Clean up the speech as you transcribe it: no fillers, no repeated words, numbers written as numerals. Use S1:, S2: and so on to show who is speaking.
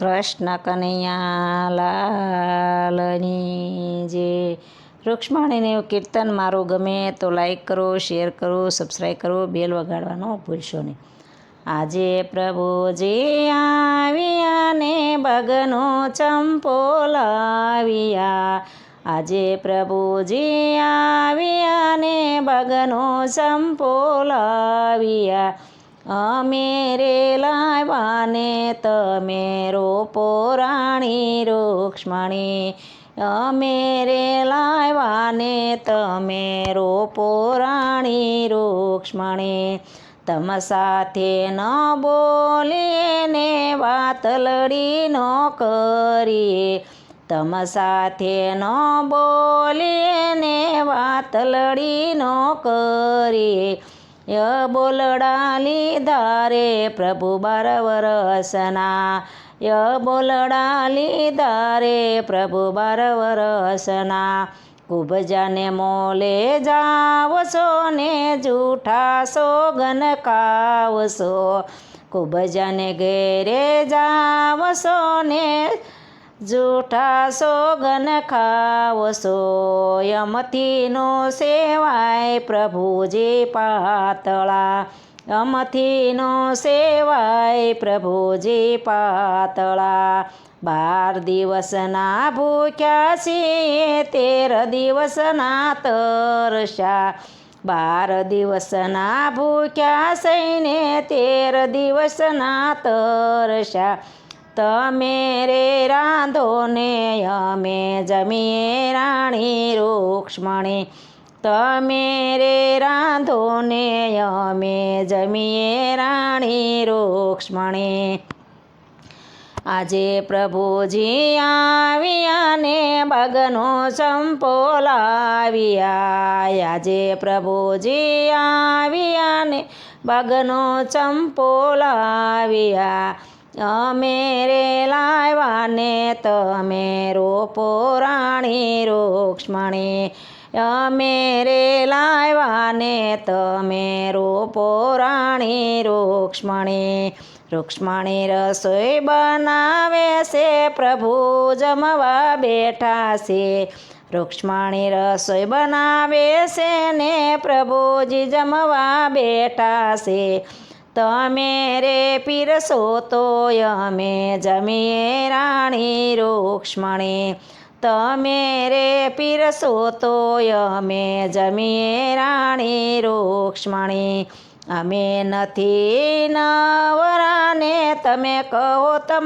S1: કૃષ્ણ કનૈયા લાલની જે રૂક્ષ્મણીનું કીર્તન મારું ગમે તો લાઈક કરો, શેર કરો, સબસ્ક્રાઈબ કરો, બેલ વગાડવાનું ભૂલશો નહીં. આજે પ્રભુજી આવ્યા ને બગનો ચંપો લાવ્યા. આજે પ્રભુજી આવ્યા ને બગનો ચંપો લાવ્યા. અમે રે લાવ્યા ને તમે રોપો રાણી રૂક્ષ્મણી. અમે રે લાવ્યા ને તમે રોપો રાણી રૂક્ષ્મણી. તમ સાથે ન બોલીએ ને વાત લડી ન કરીએ. તમ સાથે ન બોલીએ ને વાત લડી ન કરીએ. બોલડા લીધા રે પ્રભુ 12 વરસના. બોલડા લીધા રે પ્રભુ 12 વરસના. કુબજાને મોલે જાવશો ને જૂઠા સોગન ખાવશો. કુબજાને ઘેરે જાવશો ને જૂઠા સોગન ખાવશો. યમથી નો સેવાય પ્રભુજી પાતળા. યમથી નો સેવાય પ્રભુજી પાતળા. 12 દિવસના ભૂખ્યા છીએ 13 દિવસના તરસ્યા. 12 દિવસના ભૂખ્યા સઈને 13 દિવસના તરસ્યા. તમે રે રાંધો ને અમે જમીએ રાણી રૂક્ષ્મણી. તમે રે રાંધો ને અમે જમીએ રાણી રૂક્ષ્મણી. આજે પ્રભુજી આવ્યા ને બગનો ચંપો લાવ્યા. આજે પ્રભુજી આવ્યા ને બગનો ચંપો લાવ્યા. અમે રે લાવ્યા ને તમે રોપો રાણી રૂક્ષ્મણી. અમે રે લાવ્યા ને તમે રોપો રાણી રૂક્ષ્મણી. રૂક્ષ્મણી રસોઈ બનાવે છે પ્રભુ જમવા બેઠા છે. રૂક્ષ્મણી રસોઈ બનાવે છે ને પ્રભુજી જમવા બેઠા છે. તમે રે પીરસો તો અમે જમીએ રાણી રૂક્ષ્મણી. તમે રે પીરસો તો અમે જમીએ રાણી રૂક્ષ્મણી. અમે નથી નવરા ને તમે કહો તમારા